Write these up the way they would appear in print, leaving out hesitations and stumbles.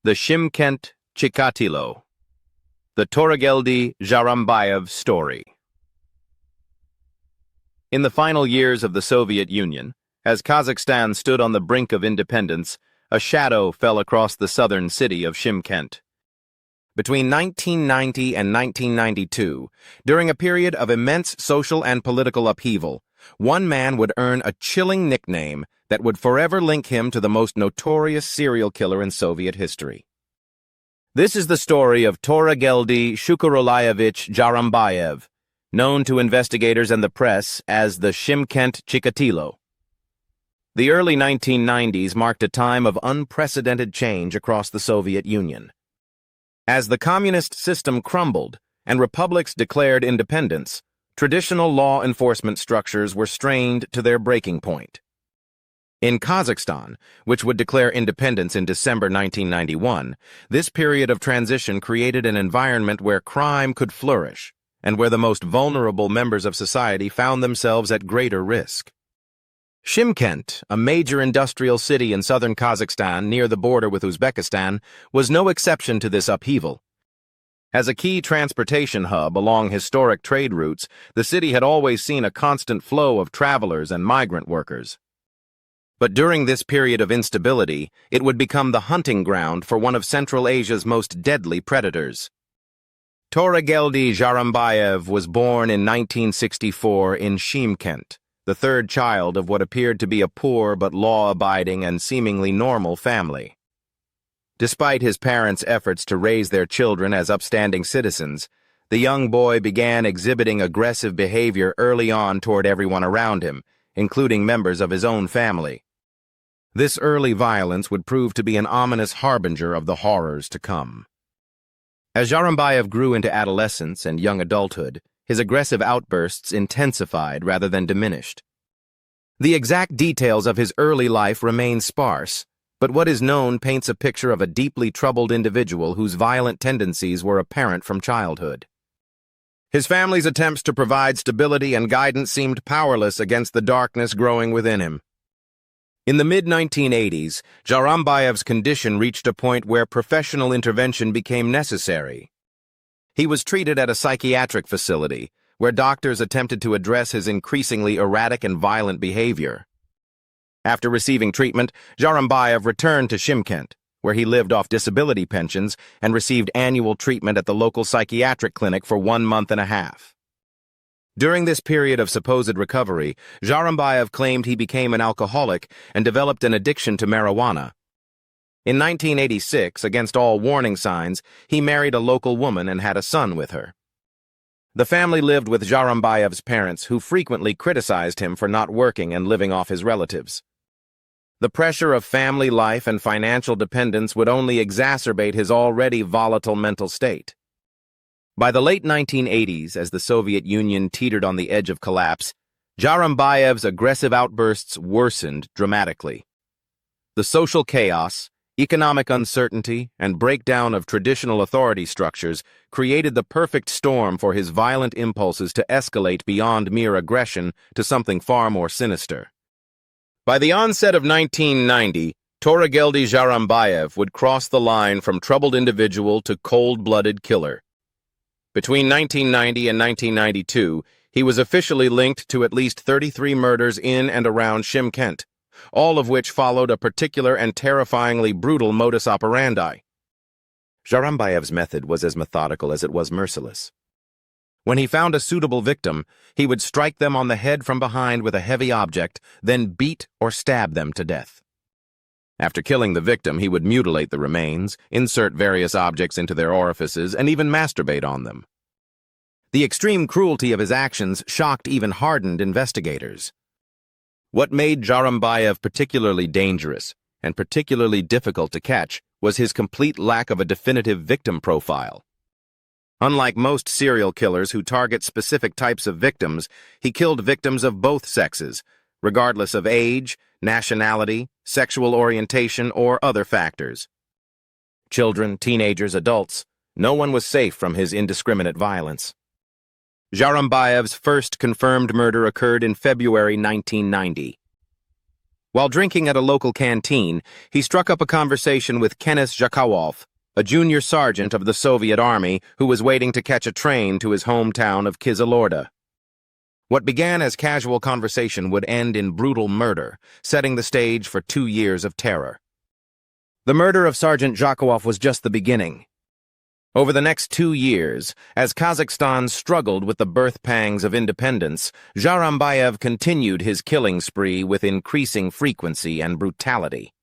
The Shymkent Chikatilo. The Toregeldy Zharambaev story. In the final years of the Soviet Union, as Kazakhstan stood on the brink of independence, a shadow fell across the southern city of Shymkent. Between 1990 and 1992, during a period of immense social and political upheaval, one man would earn a chilling nickname that would forever link him to the most notorious serial killer in Soviet history. This is the story of Toregeldy Zharambaev, known to investigators and the press as the Shymkent Chikatilo. The early 1990s marked a time of unprecedented change across the Soviet Union. As the communist system crumbled and republics declared independence, traditional law enforcement structures were strained to their breaking point. In Kazakhstan, which would declare independence in December 1991, this period of transition created an environment where crime could flourish and where the most vulnerable members of society found themselves at greater risk. Shymkent, a major industrial city in southern Kazakhstan near the border with Uzbekistan, was no exception to this upheaval. As a key transportation hub along historic trade routes, the city had always seen a constant flow of travelers and migrant workers. But during this period of instability, it would become the hunting ground for one of Central Asia's most deadly predators. Toregeldy Zharambaev was born in 1964 in Shymkent, the third child of what appeared to be a poor but law-abiding and seemingly normal family. Despite his parents' efforts to raise their children as upstanding citizens, the young boy began exhibiting aggressive behavior early on toward everyone around him, including members of his own family. This early violence would prove to be an ominous harbinger of the horrors to come. As Zharambaev grew into adolescence and young adulthood, his aggressive outbursts intensified rather than diminished. The exact details of his early life remain sparse, but what is known paints a picture of a deeply troubled individual whose violent tendencies were apparent from childhood. His family's attempts to provide stability and guidance seemed powerless against the darkness growing within him. In the mid-1980s, Zharambaev's condition reached a point where professional intervention became necessary. He was treated at a psychiatric facility, where doctors attempted to address his increasingly erratic and violent behavior. After receiving treatment, Zharambaev returned to Shymkent, where he lived off disability pensions and received annual treatment at the local psychiatric clinic for 1 month and a half. During this period of supposed recovery, Zharambaev claimed he became an alcoholic and developed an addiction to marijuana. In 1986, against all warning signs, he married a local woman and had a son with her. The family lived with Zharambaev's parents, who frequently criticized him for not working and living off his relatives. The pressure of family life and financial dependence would only exacerbate his already volatile mental state. By the late 1980s, as the Soviet Union teetered on the edge of collapse, Zharambaev's aggressive outbursts worsened dramatically. The social chaos, economic uncertainty, and breakdown of traditional authority structures created the perfect storm for his violent impulses to escalate beyond mere aggression to something far more sinister. By the onset of 1990, Toregeldy Zharambaev would cross the line from troubled individual to cold-blooded killer. Between 1990 and 1992, he was officially linked to at least 33 murders in and around Shymkent, all of which followed a particular and terrifyingly brutal modus operandi. Zharambaev's method was as methodical as it was merciless. When he found a suitable victim, he would strike them on the head from behind with a heavy object, then beat or stab them to death. After killing the victim, he would mutilate the remains, insert various objects into their orifices, and even masturbate on them. The extreme cruelty of his actions shocked even hardened investigators. What made Zharambaev particularly dangerous and particularly difficult to catch was his complete lack of a definitive victim profile. Unlike most serial killers who target specific types of victims, he killed victims of both sexes, regardless of age, nationality, sexual orientation, or other factors. Children, teenagers, adults, no one was safe from his indiscriminate violence. Zharambaev's first confirmed murder occurred in February 1990. While drinking at a local canteen, he struck up a conversation with Kenneth Zhakambaev, a junior sergeant of the Soviet Army who was waiting to catch a train to his hometown of Kyzyl. What began as casual conversation would end in brutal murder, setting the stage for 2 years of terror. The murder of Sergeant Zhakambaev was just the beginning. Over the next 2 years, as Kazakhstan struggled with the birth pangs of independence, Zharambaev continued his killing spree with increasing frequency and brutality.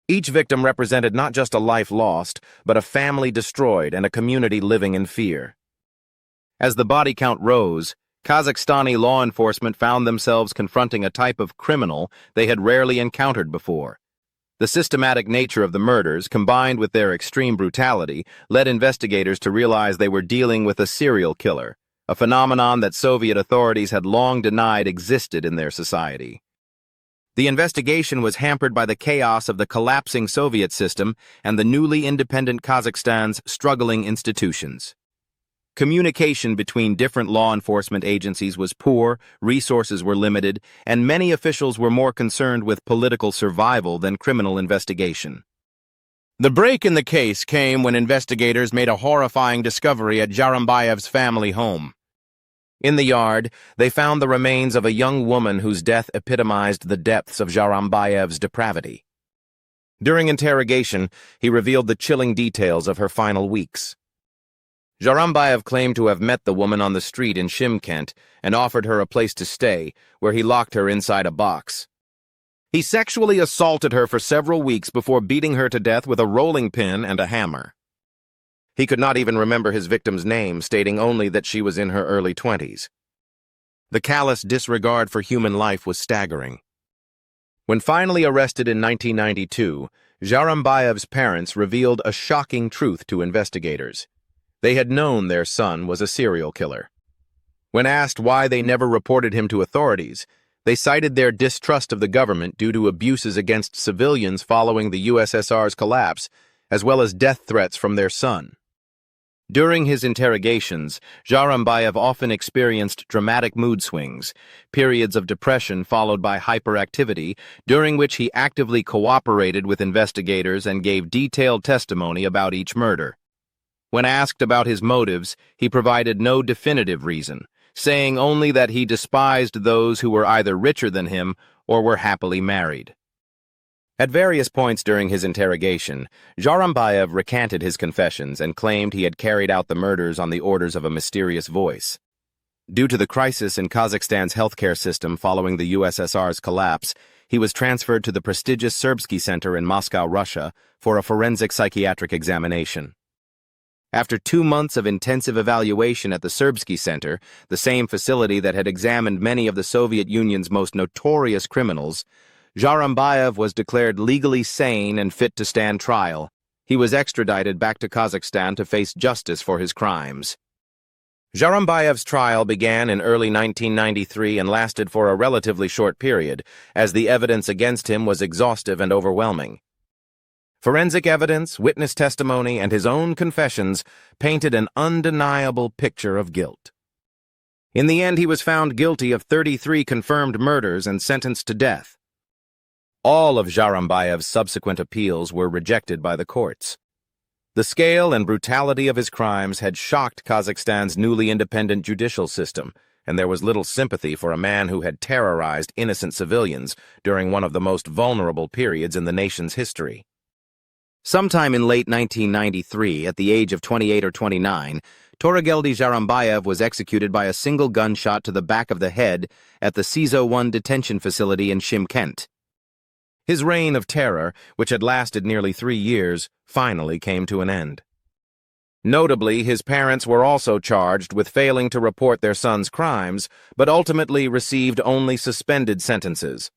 Each victim represented not just a life lost, but a family destroyed and a community living in fear. As the body count rose, Kazakhstani law enforcement found themselves confronting a type of criminal they had rarely encountered before. The systematic nature of the murders, combined with their extreme brutality, led investigators to realize they were dealing with a serial killer, a phenomenon that Soviet authorities had long denied existed in their society. The investigation was hampered by the chaos of the collapsing Soviet system and the newly independent Kazakhstan's struggling institutions. Communication between different law enforcement agencies was poor, resources were limited, and many officials were more concerned with political survival than criminal investigation. The break in the case came when investigators made a horrifying discovery at Zharambaev's family home. In the yard, they found the remains of a young woman whose death epitomized the depths of Zharambaev's depravity. During interrogation, he revealed the chilling details of her final weeks. Zharambaev claimed to have met the woman on the street in Shymkent and offered her a place to stay, where he locked her inside a box. He sexually assaulted her for several weeks before beating her to death with a rolling pin and a hammer. He could not even remember his victim's name, stating only that she was in her early 20s. The callous disregard for human life was staggering. When finally arrested in 1992, Zharambaev's parents revealed a shocking truth to investigators. They had known their son was a serial killer. When asked why they never reported him to authorities, they cited their distrust of the government due to abuses against civilians following the USSR's collapse, as well as death threats from their son. During his interrogations, Zharambaev often experienced dramatic mood swings, periods of depression followed by hyperactivity, during which he actively cooperated with investigators and gave detailed testimony about each murder. When asked about his motives, he provided no definitive reason, saying only that he despised those who were either richer than him or were happily married. At various points during his interrogation, Zharambaev recanted his confessions and claimed he had carried out the murders on the orders of a mysterious voice. Due to the crisis in Kazakhstan's healthcare system following the USSR's collapse, he was transferred to the prestigious Serbsky Center in Moscow, Russia, for a forensic psychiatric examination. After 2 months of intensive evaluation at the Serbsky Center, the same facility that had examined many of the Soviet Union's most notorious criminals, Zharambaev was declared legally sane and fit to stand trial. He was extradited back to Kazakhstan to face justice for his crimes. Zharambaev's trial began in early 1993 and lasted for a relatively short period, as the evidence against him was exhaustive and overwhelming. Forensic evidence, witness testimony, and his own confessions painted an undeniable picture of guilt. In the end, he was found guilty of 33 confirmed murders and sentenced to death. All of Zharambaev's subsequent appeals were rejected by the courts. The scale and brutality of his crimes had shocked Kazakhstan's newly independent judicial system, and there was little sympathy for a man who had terrorized innocent civilians during one of the most vulnerable periods in the nation's history. Sometime in late 1993, at the age of 28 or 29, Toregeldy Zharambaev was executed by a single gunshot to the back of the head at the CISO-1 detention facility in Shymkent. His reign of terror, which had lasted nearly 3 years, finally came to an end. Notably, his parents were also charged with failing to report their son's crimes, but ultimately received only suspended sentences.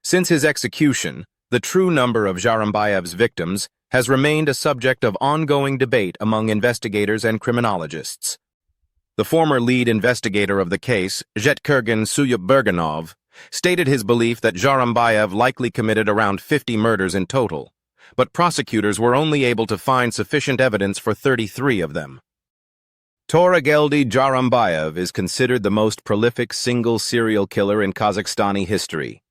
Since his execution, the true number of Zharambaev's victims has remained a subject of ongoing debate among investigators and criminologists. The former lead investigator of the case, Zhetkurgan Suyupberganov, stated his belief that Zharambaev likely committed around 50 murders in total, but prosecutors were only able to find sufficient evidence for 33 of them. Toregeldy Zharambaev is considered the most prolific single serial killer in Kazakhstani history.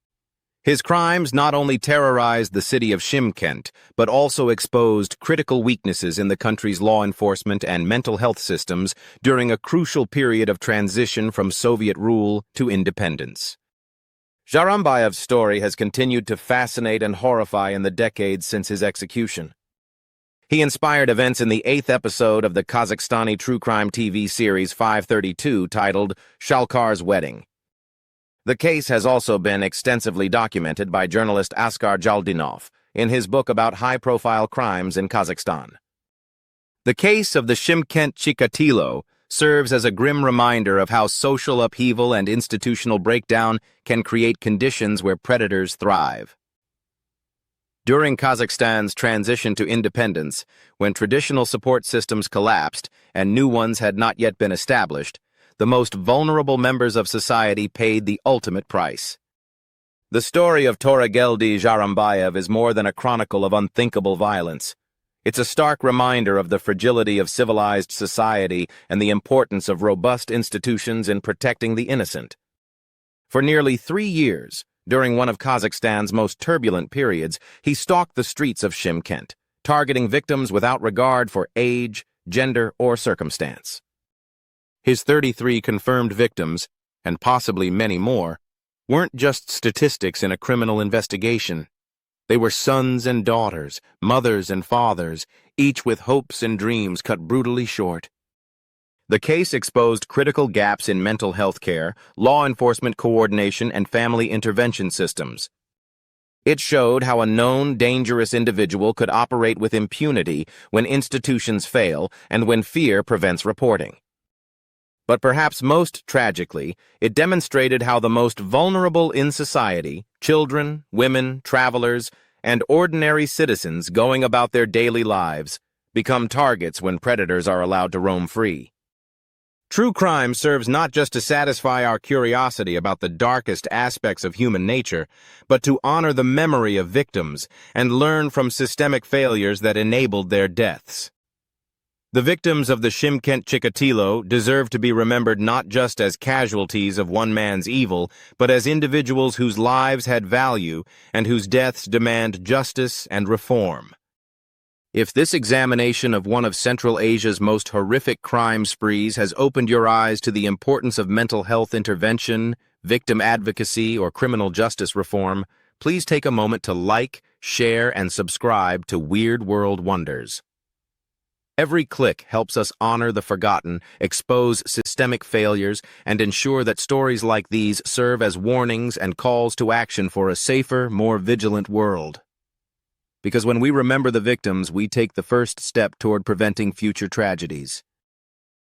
His crimes not only terrorized the city of Shymkent, but also exposed critical weaknesses in the country's law enforcement and mental health systems during a crucial period of transition from Soviet rule to independence. Zharambaev's story has continued to fascinate and horrify in the decades since his execution. He inspired events in the 8th episode of the Kazakhstani true crime TV series 532 titled Shalkar's Wedding. The case has also been extensively documented by journalist Askar Jaldinov in his book about high-profile crimes in Kazakhstan. The case of the Shymkent Chikatilo serves as a grim reminder of how social upheaval and institutional breakdown can create conditions where predators thrive. During Kazakhstan's transition to independence, when traditional support systems collapsed and new ones had not yet been established, the most vulnerable members of society paid the ultimate price. The story of Toregeldy Zharambaev is more than a chronicle of unthinkable violence. It's a stark reminder of the fragility of civilized society and the importance of robust institutions in protecting the innocent. For nearly 3 years, during one of Kazakhstan's most turbulent periods, he stalked the streets of Shymkent, targeting victims without regard for age, gender, or circumstance. His 33 confirmed victims, and possibly many more, weren't just statistics in a criminal investigation. They were sons and daughters, mothers and fathers, each with hopes and dreams cut brutally short. The case exposed critical gaps in mental health care, law enforcement coordination, and family intervention systems. It showed how a known dangerous individual could operate with impunity when institutions fail and when fear prevents reporting. But perhaps most tragically, it demonstrated how the most vulnerable in society, children, women, travelers, and ordinary citizens going about their daily lives, become targets when predators are allowed to roam free. True crime serves not just to satisfy our curiosity about the darkest aspects of human nature, but to honor the memory of victims and learn from systemic failures that enabled their deaths. The victims of the Shymkent Chikatilo deserve to be remembered not just as casualties of one man's evil, but as individuals whose lives had value and whose deaths demand justice and reform. If this examination of one of Central Asia's most horrific crime sprees has opened your eyes to the importance of mental health intervention, victim advocacy, or criminal justice reform, please take a moment to like, share, and subscribe to Weird World Wonders. Every click helps us honor the forgotten, expose systemic failures, and ensure that stories like these serve as warnings and calls to action for a safer, more vigilant world. Because when we remember the victims, we take the first step toward preventing future tragedies.